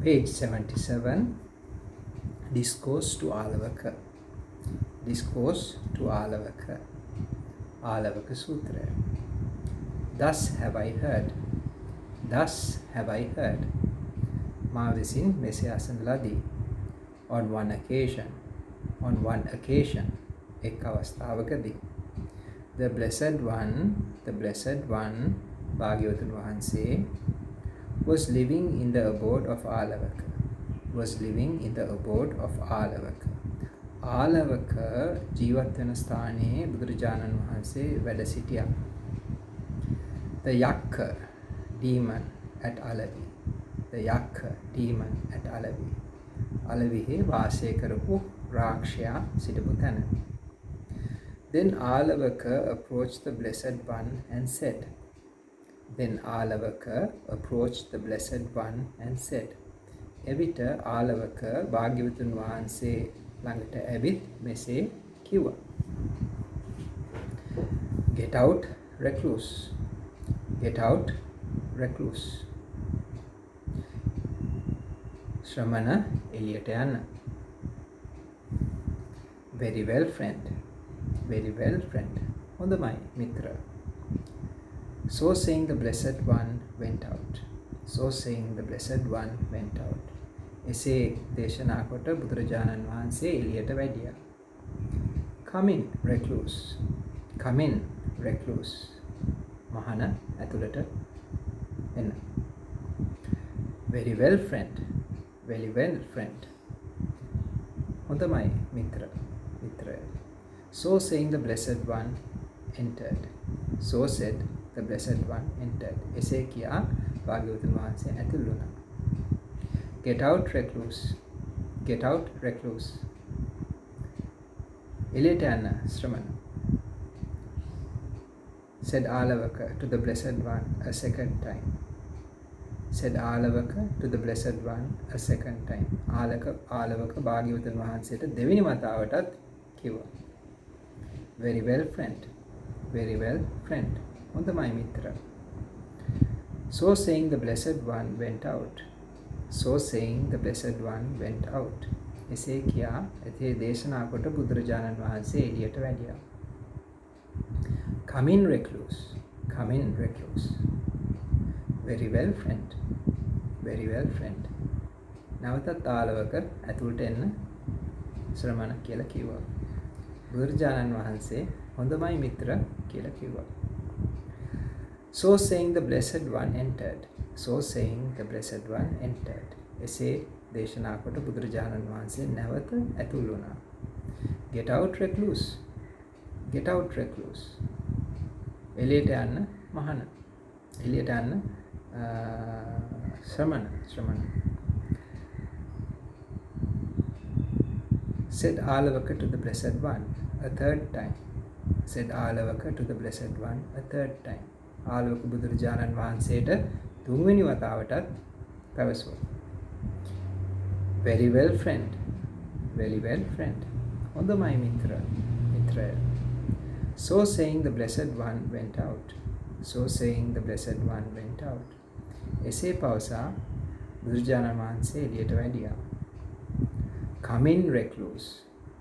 Page 77, Discourse to Alawaka. Discourse to Alawaka. Alawaka Sutra. Thus have I heard. Thus have I heard. මා විසින් මෙසේ අසන ලදී. On one occasion. On one occasion. එක් අවස්ථාවකදී. The Blessed One, භාග්‍යවතුන් වහන්සේ, was living in the abode of Alawaka. Was living in the abode of Alawaka. Alawaka ජීවත් වෙන ස්ථානයේ බුදුරජාණන් වහන්සේ වැඩ සිටියා. The Yakka demon at Alavi. The Yakka demon at Alavi. Alavihe වාසය කරපු රාක්ෂයා සිටපු තැන. Then Alawaka approached the Blessed One and said. Then Alawaka approached the Blessed One and said. එවිට ආලවක භාග්‍යවතුන් වහන්සේ ළඟට ඇවිත් මෙසේ කිව්වා. Get out, recluse. Get out, recluse. ශ්‍රමණ එළියට යන්න. Very well, friend. Very well, friend. හොඳමයි මිත්‍ර. So saying the Blessed One went out. So saying the Blessed One went out. එසේ දේශනා කොට බුදුරජාණන් වහන්සේ එළියට වැඩියා. Come in, recluse. Come in, recluse. මහණ ඇතුළට එන්න. Very well, friend. Very well, friend. හොඳමයි මිත්‍ර. මිත්‍රය. So saying the Blessed One entered. So said the Blessed One entered. එසේ කියා භාග්‍යවතුන් වහන්සේ ඇතුළු වුණා. Get out, recluse. Get out, recluse. එළියට යන්න ශ්‍රමණ. Said Alawaka to the Blessed One a second time. Said Alawaka to the Blessed One a second time. Alawaka භාග්‍යවතුන් වහන්සේට දෙවෙනි වතාවටත් කිව්වා. Very well, friend. Very well, friend. හොඳමයි මිත්‍ර. So saying the Blessed One went out. So saying the Blessed One went out. එසේ කියා එතේ දේශනා කොට බුදුරජාණන් වහන්සේ එළියට වැඩියා. Come in, recluse. Come in, recluse. Very well, friend. Very well, friend. නැවතත් ආලවක ඇතුළට එන්න ශ්‍රමණ කියලා කිව්වා. බුදුරජාණන් වහන්සේ හොඳමයි මිත්‍ර කියලා කිව්වා. So saying the Blessed One entered. So saying the Blessed One entered. එසේ දේශනා කොට බුදුරජාණන් වහන්සේ නැවත ඇතුළු වුණා. Get out, recluse. Get out, recluse. එළියට යන්න මහණ. එළියට යන්න ශ්‍රමණ. Said Alawaka to the Blessed One a third time. Said Alawaka to the Blessed One a third time. Alavaka බුදුරජාණන් වහන්සේට තුන්වෙනි වතාවටත් පැවසුවා. Very well, friend. Very well, friend. හොඳමයි මිත්‍රය. So saying the Blessed One went out. So saying the Blessed One went out. එසේ පවසා බුදුරජාණන් වහන්සේ එළියට වැඩියා. Come in, recluse.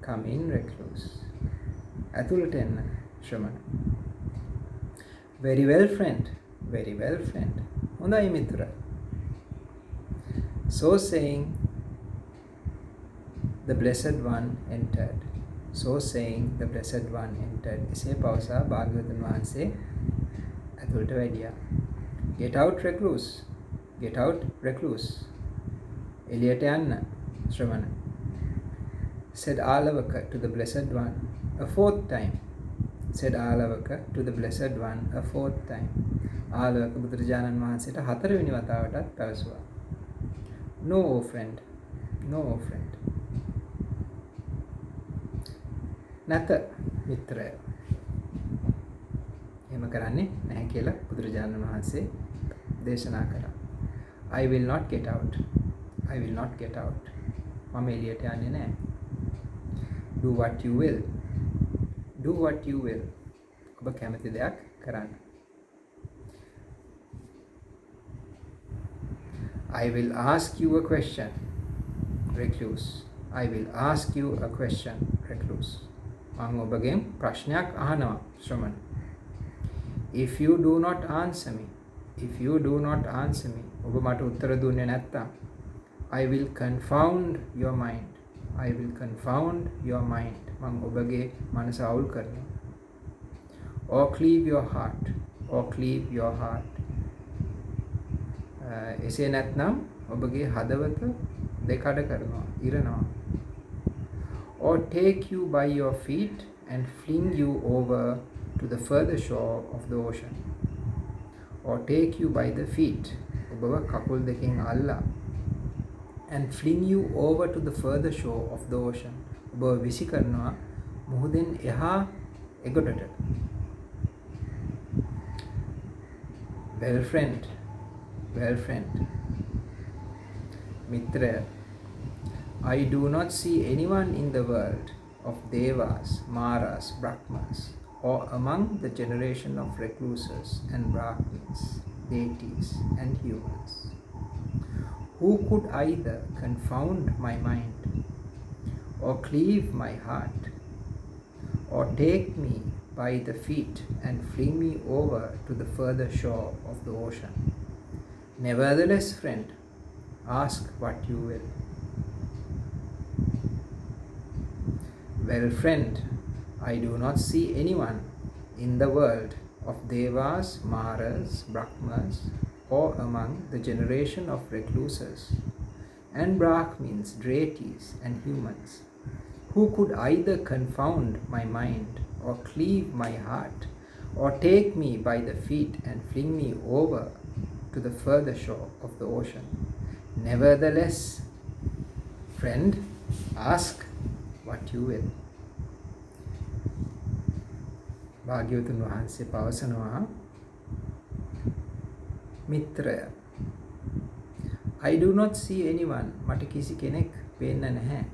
Come in, recluse. ඇතුළට එන්න ශ්‍රමණ. Very well, friend. Very well, friend. හොඳයි මිත්‍ර. So saying the Blessed One entered. So saying the Blessed One entered. එසේ පවසා භාග්‍යවතුන් වහන්සේ ඇතුළට වැඩියා. Get out, recluse. Get out, recluse. එළියට යන්න ශ්‍රමණ. Said Alawaka to the Blessed One a fourth time. Said Alawaka to the Blessed One a fourth time. Alavaka බුදුරජාණන් වහන්සේට හතරවෙනි වතාවටත් පැවසුවා. No, friend. No, friend. නැත මිත්‍රය. එහෙම කරන්නේ නැහැ කියලා බුදුරජාණන් වහන්සේ දේශනා කළා. I will not get out. I will not get out. මම එළියට යන්නේ නැහැ. Do what you will. Do what you will. ඔබ කැමති දෙයක් කරන්න. I will ask you a question, recluse. I will ask you a question, recluse. මම ඔබගෙන් ප්‍රශ්නයක් අහනවා ශ්‍රමණ. If you do not answer me, ඔබ මට උත්තර දුන්නේ නැත්තම්, I will confound your mind. මම ඔබගේ මනස අවුල් කරනවා. Or cleave your heart. එසේ නැත්නම් ඔබගේ හදවත දෙකඩ කරනවා, ඉරනවා. Or take you by your feet and fling you over to the further shore of the ocean. Or take you by the feet, ඔබව කකුල් දෙකෙන් අල්ලා, and fling you over to the further shore of the ocean. ඔබව විසි කරනවා මුහුදෙන් එහා එගොඩට. Well friend, මිත්‍රය, I do not see anyone in the world of Devas, Maras, Brahmas, or among the generation of recluses and Brahmins, deities and humans, who could either confound my mind, or cleave my heart, or take me by the feet and fling me over to the further shore of the ocean. Nevertheless, friend, ask what you will. Well, friend, I do not see anyone in the world of Devas, Maras, Brahmas, or among the generation of recluses and Brahmins, deities and humans, who could either confound my mind, or cleave my heart, or take me by the feet and fling me over to the further shore of the ocean. Nevertheless, friend, ask what you will. භාග්‍යවතුන් වහන්සේ පවසනවා, මිත්‍රය, I do not see anyone, මට කිසි කෙනෙක් පේන්න නැහැ,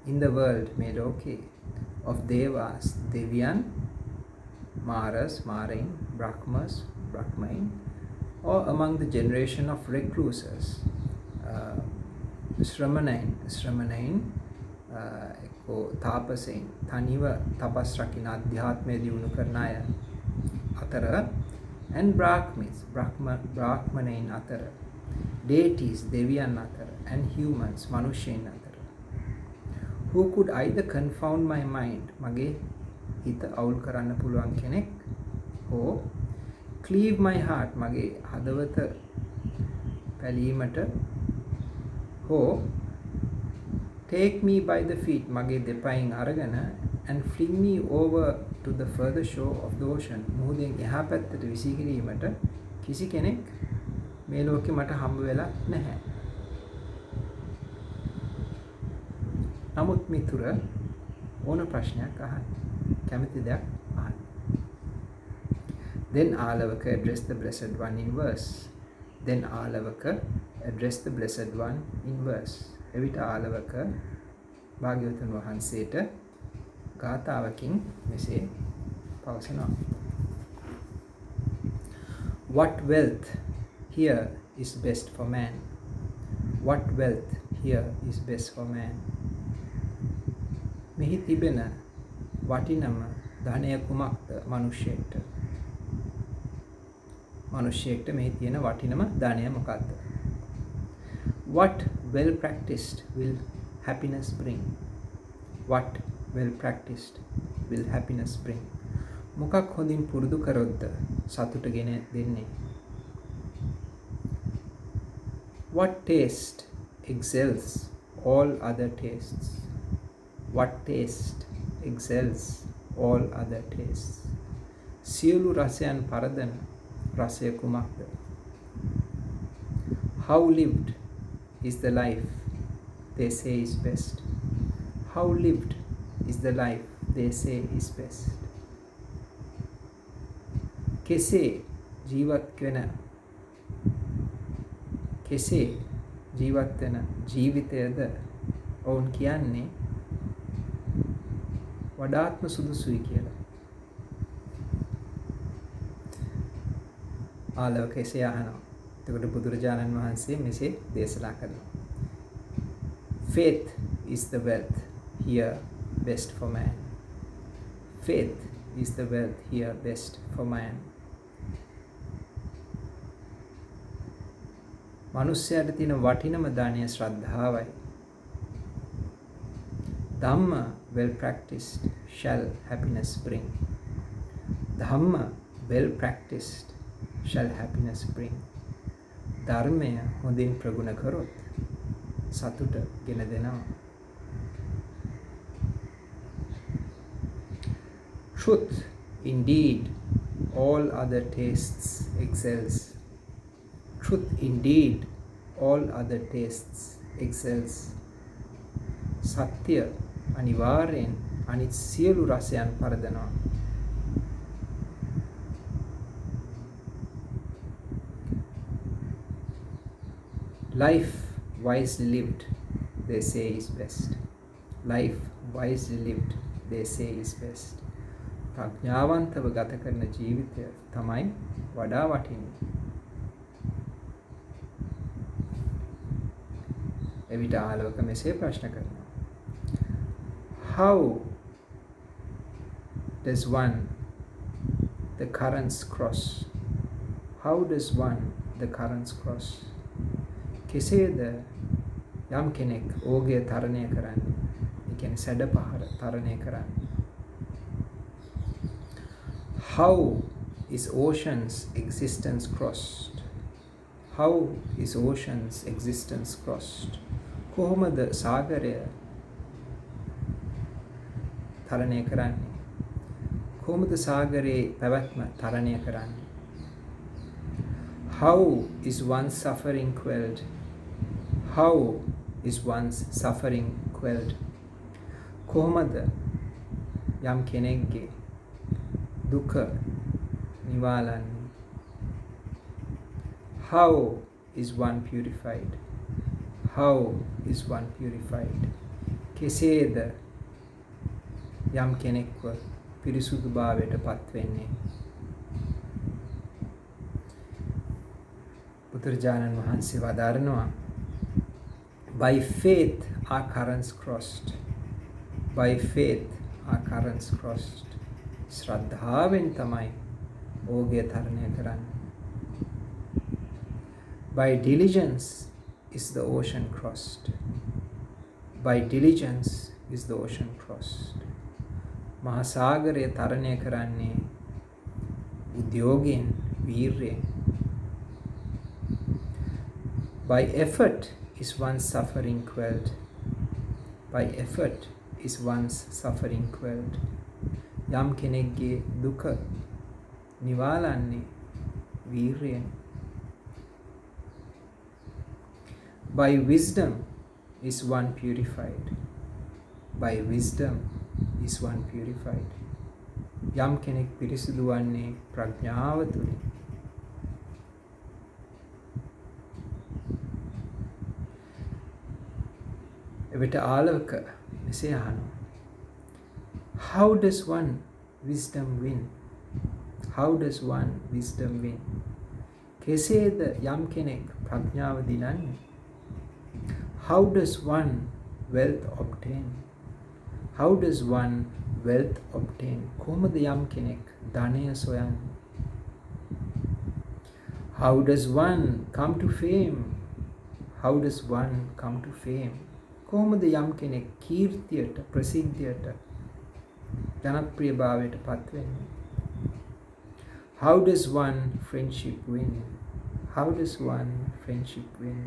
in the world, මේ ලෝකේ, of Devas, දෙවියන්, Maras, මාරයින්, Brahmas, බ්‍රහ්මයින්, or among the generation of recluses, ශ්‍රමණයින්, එක්කෝ තාපසයින්, තනිව තපස් රකින අධ්‍යාත්මය දියුණු කරන අය අතර, and Brahmins, බ්‍රාහ්මණයින් අතර, deities, දෙවියන් අතර, and humans, මනුෂ්‍යයින් අතර, who could either confound my mind, මගේ හිත අවුල් කරන්න පුළුවන් කෙනෙක්, or cleave my heart, මගේ හදවත පැලීමට, or take me by the feet, මගේ දෙපයින් අරගෙන, and fling me over to the further shore of the ocean, මුහුදෙන් එහා පැත්තට විසි කිරීමට කිසි කෙනෙක් මේ ලෝකෙ මට හම්බ වෙලා නැහැ. නමුත් මිතුර, ඕන ප්‍රශ්නයක් අහන්න, කැමති දෙයක් අහන්න. Then Alawaka addressed the Blessed One in verse. එවිට ආලවක භාග්‍යවතුන් වහන්සේට ගාථාවකින් මෙසේ පවසනවා. What wealth here is best for man? මෙහි තිබෙන වටිනම ධනය කුමක්ද මනුෂ්‍යයෙක්ට? මනුෂ්‍යයෙක්ට මෙහි තියෙන වටිනම ධනය මොකක්ද? What well practiced will happiness bring? මොකක් හොඳින් පුරුදු කරොත්ද සතුට ගෙන දෙන්නේ? What taste excels all other tastes? සියලු රසයන් පරදන රසය කුමක්ද? How lived is the life they say is best? කෙසේ ජීවත් වෙන ජීවිතයද ඔවුන් කියන්නේ වඩාත්ම සුදුසුයි කියලා. ආලවක එසේ අහනවා. එතකොට බුදුරජාණන් වහන්සේ මෙසේ දේශනා කරනවා. Faith is the wealth here best for man. Faith is the wealth here best for man. මනුස්සයාට තියෙන වටිනම දානය ශ්‍රද්ධාවයි. Dhamma well practiced shall happiness bring. Dhamma well practiced shall happiness bring. ධර්මය හොඳින් ප්‍රගුණ කරොත් සතුට ගෙන දෙනවා. Truth indeed all other tastes excels. Truth indeed all other tastes excels. සත්‍ය අනිවාර්යෙන් අනිත් සියලු රසයන් පරදනවා. Life wisely lived, they say is best. Life wisely lived, they say is best. ප්‍රඥාවන්තව ගත කරන ජීවිතය තමයි වඩා වටින්නේ. එවිට ආලවක මෙසේ ප්‍රශ්න කරනවා. How does one the currents cross? How does one the currents cross? කෙසේද යම් කෙනෙක් ඕගය තරණය කරන්නේ? ඒ කියන්නේ සැඩ පහර තරණය කරන්නේ. How is ocean's existence crossed? How is ocean's existence crossed? කොහොමද සාගරය තරණය කරන්නේ? කොහොමද සාගරයේ පැවැත්ම තරණය කරන්නේ? How is one's suffering quelled? How is one's suffering quelled? කොහොමද යම් කෙනෙක්ගේ දුක නිවාලන්නේ? How is one purified? How is one purified? කෙසේද යම් කෙනෙක්ව පිරිසුදු භාවයට පත් වෙන්නේ? බුදුරජාණන් වහන්සේ වදාරනවා, by faith are currents crossed. By faith are currents crossed. ශ්‍රද්ධාවෙන් තමයි ඕගය තරණය කරන්නේ. By diligence is the ocean crossed. By diligence is the ocean crossed. මහා සාගරය තරණය කරන්නේ උද්‍යෝගයෙන්, වීර්යයෙන්. By effort is one's suffering quelled. By effort is one's suffering quelled. යම් කෙනෙක්ගේ දුක නිවාලන්නේ වීර්යයෙන්. By wisdom is one purified. By wisdom is one purified. යම් කෙනෙක් පිරිසිදු වන්නේ ප්‍රඥාව තුලින්. එවිට ආලවක මෙසේ අහනවා. How does one wisdom win? How does one wisdom win? කෙසේද යම් කෙනෙක් ප්‍රඥාව දිනන්නේ? How does one wealth obtain? How does one wealth obtain? කොහොමද යම් කෙනෙක් ධනය සොයන්නේ? How does one come to fame? How does one come to fame? කොහොමද යම් කෙනෙක් කීර්තියට, ප්‍රසිද්ධියට, ජනප්‍රියභාවයට පත් වෙන්නේ? How does one friendship win? How does one friendship win?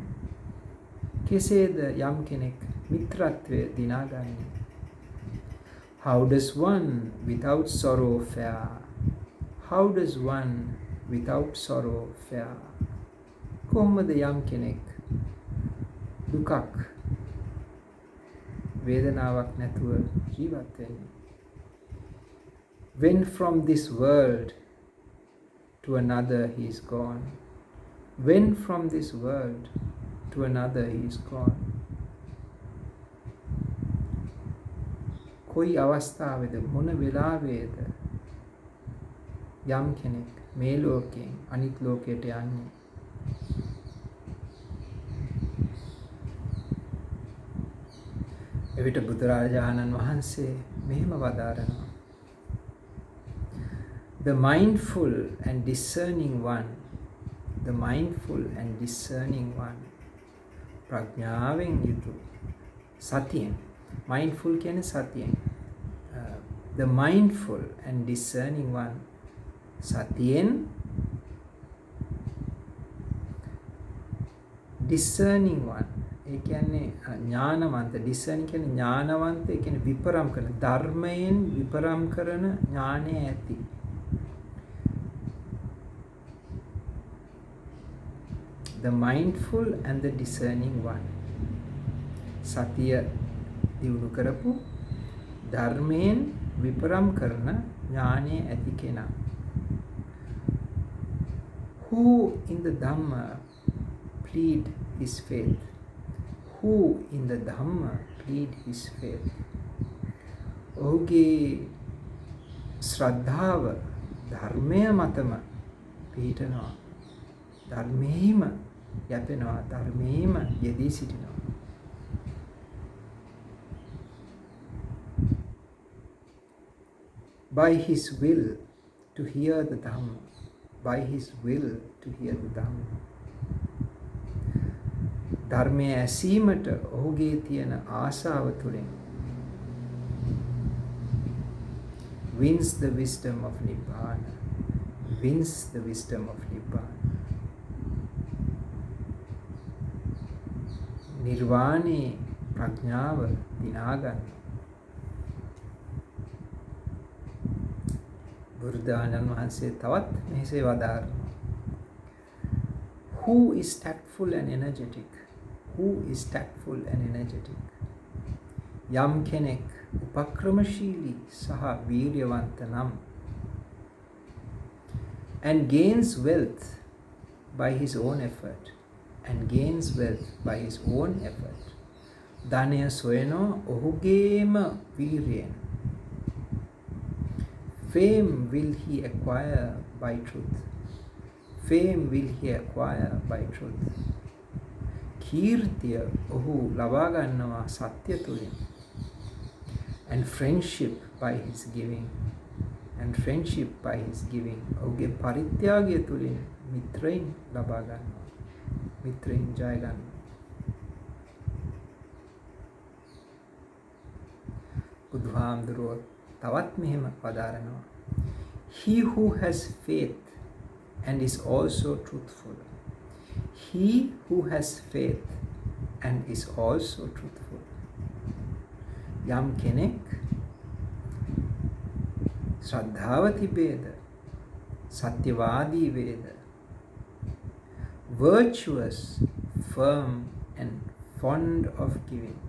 කෙසේද යම් කෙනෙක් මිත්‍රත්වය දිනාගන්නේ? How does one without sorrow fare? How does one without sorrow fare? කොහොමද යම් කෙනෙක් දුකක්, වේදනාවක් නැතුව ජීවත් වෙන්නේ? When from this world to another he is gone. When from this world to another he is gone. කොයි අවස්ථාවේද, මොන වෙලාවේද යම් කෙනෙක් මේ ලෝකයෙන් අනිත් ලෝකයට යන්නේ? එවිට බුදුරජාණන් වහන්සේ මෙහෙම වදාරනවා. The mindful and discerning one, the mindful and discerning one, ප්‍රඥාවෙන් යුතු සතියෙන්, mindful කියන්නේ සතියෙන්, the mindful and discerning one, සතියෙන් discerning one, ඒ කියන්නේ ඥානවන්ත, discerning කියන්නේ ඥානවන්ත, ඒ කියන්නේ විපරම් කරන, ධර්මයෙන් විපරම් කරන ඥානය ඇති. The mindful and the discerning one, සතිය දියුණු කරපු ධර්මයෙන් විපරම් කරන ඥානය ඇති කෙනා. Who in the Dhamma plead his faith, who in the Dhamma plead his faith, ඔහුගේ ශ්‍රද්ධාව ධර්මය මතම පිහිටනවා, ධර්මයේම යැපෙනවා, ධර්මයේම යෙදී සිටිනවා. By his will to hear the Dhamma, by his will to hear the Dhamma, ධර්මය ඇසීමට ඔහුගේ තියෙන ආශාව තුළින් wins the wisdom of Nibbana, wins the wisdom of Nibbana. නිර්වාණේ ප්‍රඥාව දිනා ගන්න. බුදුරජාණන් වහන්සේ තවත් මෙසේ වදාරනවා. Who is tactful and energetic? Who is tactful and energetic? යම් කෙනෙක් උපක්‍රමශීලී සහ වීර්යවන්ත නම් and gains wealth by his own effort, and gains wealth by his own effort, ධනය සොයනෝ ඔහුගේම වීර්යයෙන්. Fame will he acquire by truth, fame will he acquire by truth, කීර්තිය ඔහු ලබා ගන්නවා සත්‍ය තුලින්. And friendship by his giving, and friendship by his giving, ඔහුගේ පරිත්‍යාගය තුලින් මිත්‍රයින් ලබා ගන්නවා, මිත්‍රයින් ජය ගන්නවා. බුදුහාමුදුරුවෝ තවත් මෙහෙම වදාරනවා. He who has faith and is also truthful, he who has faith and is also truthful. යම් කෙනෙක් ශ්‍රද්ධාව තිබේද, සත්‍යවාදී වේද, virtuous, firm and fond of giving,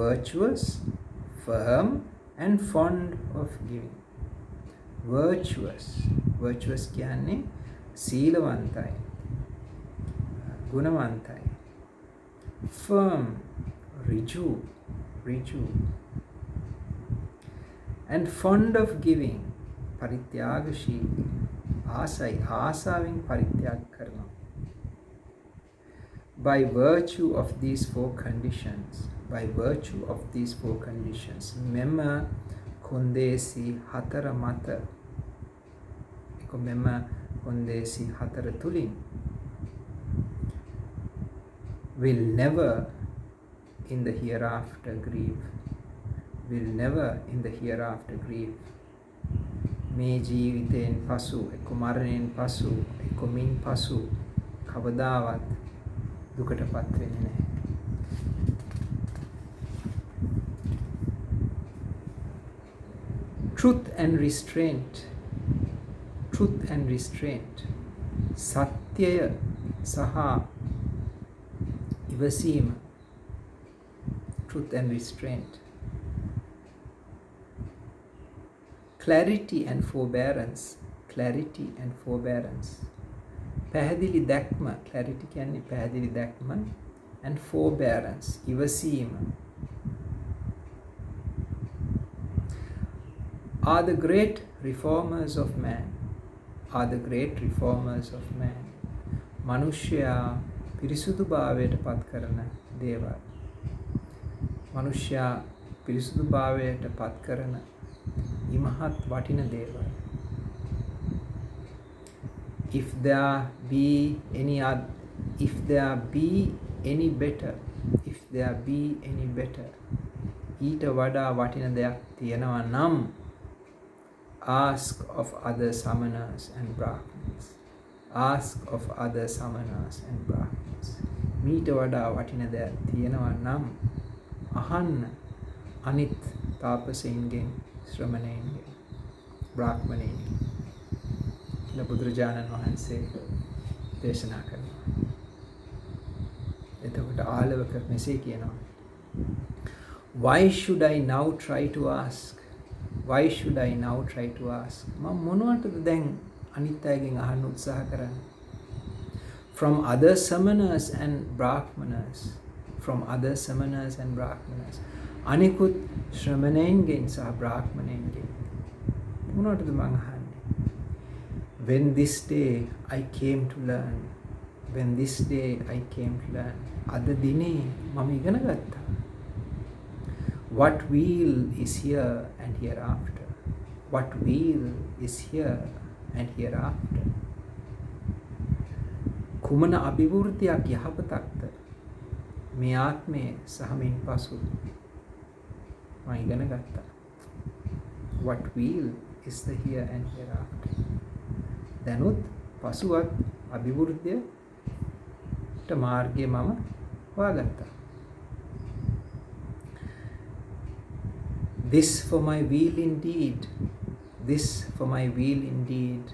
virtuous, firm and fond of giving. Virtuous, virtuous කියන්නේ සීලවන්තයි, ගුණවන්තයි. Firm, ඍජු, ඍජු. And fond of giving, පරිත්‍යාගශීලී, ආසයි, ආසාවෙන් පරිත්‍යාග කරනවා. By virtue of these four conditions, by virtue of these four conditions, මෙම කොන්දේසි හතර මත, මෙම කොන්දේසි හතර තුලින් will never in the hereafter grieve, will never in the hereafter grieve. මේ ජීවිතයෙන් පසු, එක්ක මරණයෙන් පසු, එක්ක මින් පසු කවදාවත් දුකටපත් වෙන්නේ නැහැ. Truth and restraint, truth and restraint, සත්‍යය සහ ඉවසීම, truth and restraint, clarity and forbearance, clarity and forbearance, පැහැදිලි දැක්ම, clarity කියන්නේ පැහැදිලි දැක්ම, and forbearance, ඉවසීම, are the great reformers of man, are the great reformers of man. මනුෂ්‍යයා පිරිසුදු භාවයට පත් කරන දේවල්. මනුෂ්‍යයා පිරිසුදුභාවයට පත් කරන ඉමහත් වටින දේවල්. If there be any better, ඊට වඩා වටින දෙයක් තියෙනවා නම් ask of other samanas and brahmanas. මීට වඩා වටින දෙයක් තියෙනවා නම් අහන්න අනිත් තාපසයින්ගෙන්, ශ්‍රමණයින්ගෙන්, බ්‍රාහ්මණයින්ගෙන් කියලා බුදුරජාණන් වහන්සේ දේශනා කරනවා. එතකොට ආලවක මෙසේ කියනවා, Why should I now try to ask? මම මොනවටද දැන් අනිත් අයගෙන් අහන්න උත්සාහ කරන්නේ? From other samanas and brahmanas. අනිකුත් ශ්‍රමණයන්ගෙන් සහ බ්‍රාහ්මණයන්ගෙන් මොනවටද මං අහන්නේ? When this day I came to learn. අද දිනේ මම ඉගෙන ගත්තා. What will is here and hereafter. කුමන අභිවෘද්ධියක් යහපතක්ද මේ ආත්මයේ සහ මින් පසු මම ඉගෙන ගත්තා. What will is the here and hereafter. දැනුත් පසුවත් අභිවෘද්ධියට මාර්ගය මම හොයාගත්තා. This for my will indeed.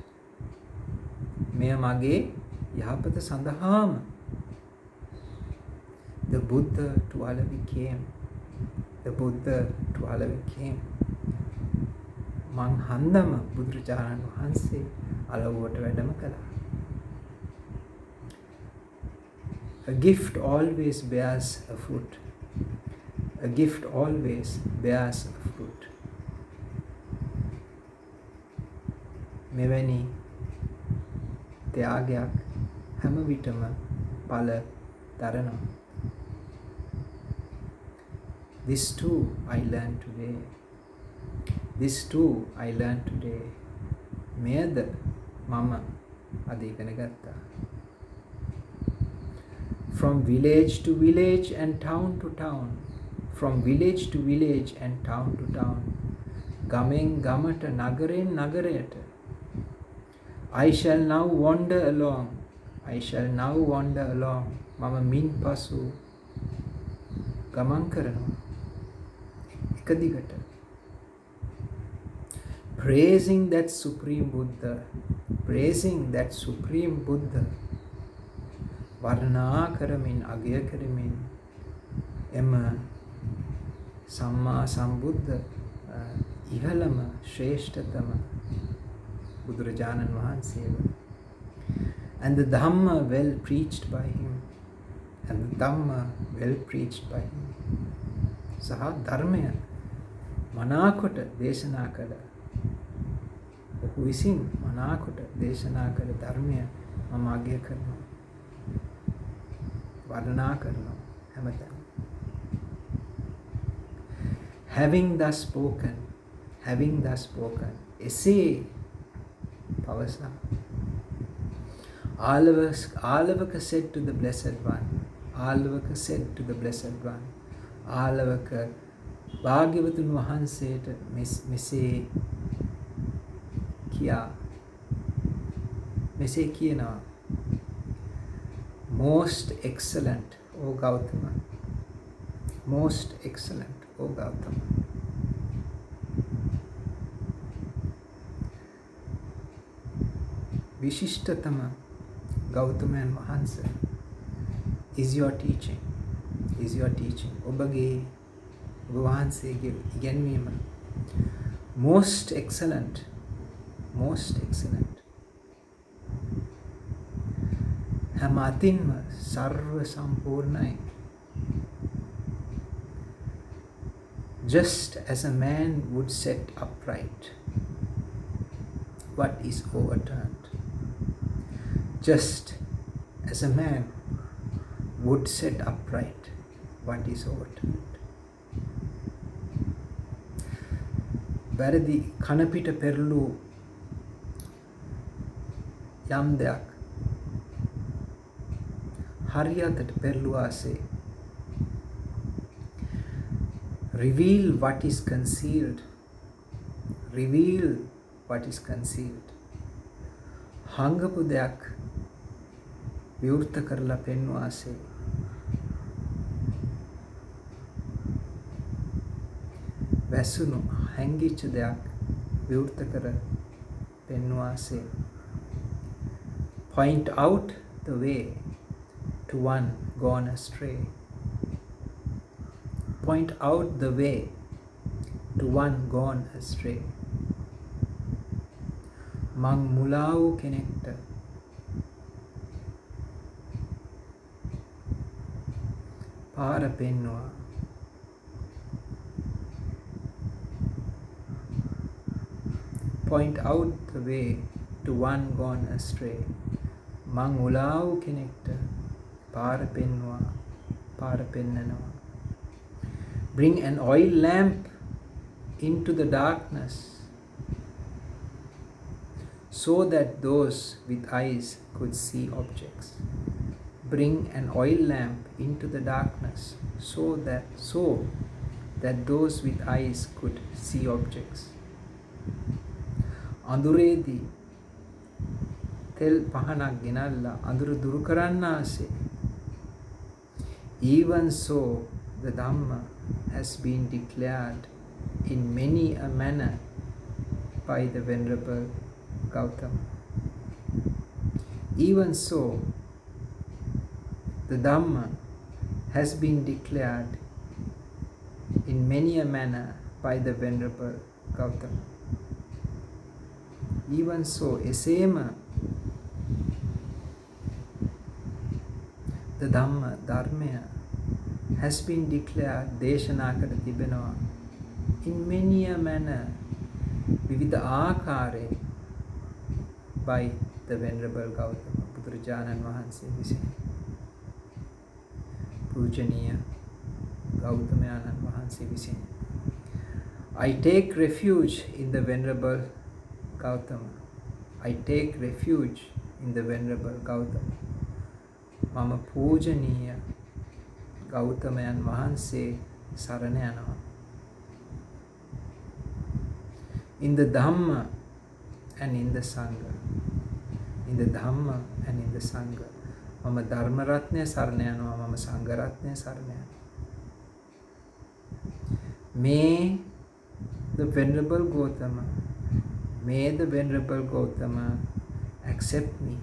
මෙය මගේ යහපත සඳහාම. The Buddha to Alawaka came. මං හන්දම බුදුරජාණන් වහන්සේ අලවුවට වැඩම කළා. A gift always bears a fruit. මෙවැනි ත්‍යාගයක් හැම විටම ඵල දරනවා. This too I learned today. මෙයද මම අද ඉගෙන ගත්තා. From village to village and town to town. ගමෙන් ගමට, නගරෙන් නගරයට. I shall now wander along. මම මින් පසු ගමන් කරනවා. එක දිගට. Praising that supreme Buddha. වර්ණනා කරමින්, අගය කරමින් එම සම්මා සම්බුද්ධ ඉහළම ශ්‍රේෂ්ඨතම බුදුරජාණන් වහන්සේව. And the Dhamma well preached by him. සහ ධර්මය මනාකොට දේශනා කළ, ඔහු විසින් මනාකොට දේශනා කළ ධර්මය මම අගය කරනවා, වර්ණනා කරනවා හැමතැන. Having thus spoken, එසේ පවසා. Alawaka said to the Blessed One. Alavaka භාග්‍යවතුන් වහන්සේට මෙසේ කියනවා. Most excellent, O Gautama. විශිෂ්ටතම ගෞතමයන් වහන්සේ. Is your teaching. ඔබ වහන්සේගේ ඉගැන්වීම. Most excellent. හැම අතින්ම සර්ව සම්පූර්ණයි. Just as a man would set upright what is overturned. Just as a man would set upright what is overturned. වැරදි කනපිට පෙරළූ යම් දෙයක් හරියටට පෙරළුවාසේ reveal what is concealed. Reveal what is concealed. හංගපු දෙයක් විවෘත කරලා පෙන්වාසේ වැසුණු හැංගිච්ච දෙයක් විවෘත කර පෙන්වාසේ point out the way to one gone astray. Point out the way to one gone astray. මං මුලා වූ කෙනෙක්ට පාර පෙන්වා point out the way to one gone astray. මං මුලා වූ කෙනෙක්ට පාර පෙන්වා පාර පෙන්නනවා. Bring an oil lamp into the darkness so that those with eyes could see objects. Bring an oil lamp into the darkness so that those with eyes could see objects. අඳුරේදී තෙල් පහනක් ගෙනල්ලා අඳුර දුරු කරන්නාසේ even so the Dhamma has been declared in many a manner by the Venerable Gautama. Even so, the Dhamma has been declared in many a manner by the Venerable Gautama. Even so, esema the Dhamma, Dharmaya, has been declared, දේශනා කර තිබෙනවා in many a manner, විවිධ ආකාරයෙන් by the Venerable Gautama, බුදුරජාණන් වහන්සේ විසින්. පූජනීය ගෞතමයන්න් වහන්සේ විසින්. I take refuge in the Venerable Gautama. I take refuge in the Venerable Gautama. මම පූජනීය ගෞතමයන් වහන්සේ සරණ යනවා. In the Dhamma and in the Sangha. In the Dhamma and in the Sangha. මම ධර්ම රත්නය සරණ යනවා. මම සංඝ රත්නය සරණ යනවා. May the Venerable Gautama, may the Venerable Gautama accept me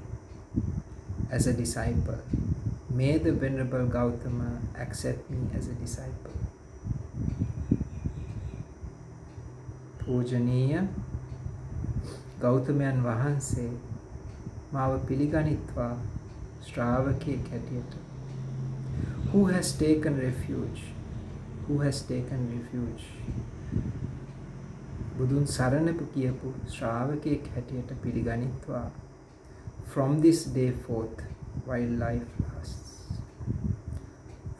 as a disciple. May the Venerable Gautama accept me as a disciple. පූජනීය ගෞතමයන් වහන්සේ මාව පිළිගනිත්වා ශ්‍රාවකයෙක් හැටියට. Who has taken refuge? Who has taken refuge? බුදුන් සරණ කියපු ශ්‍රාවකයෙක් හැටියට පිළිගනිත්වා from this day forth while life lasts.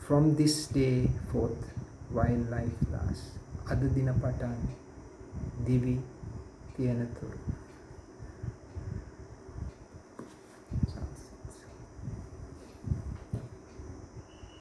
From this day forth while life lasts. අද දින පටන් දිවි තියෙනතුරු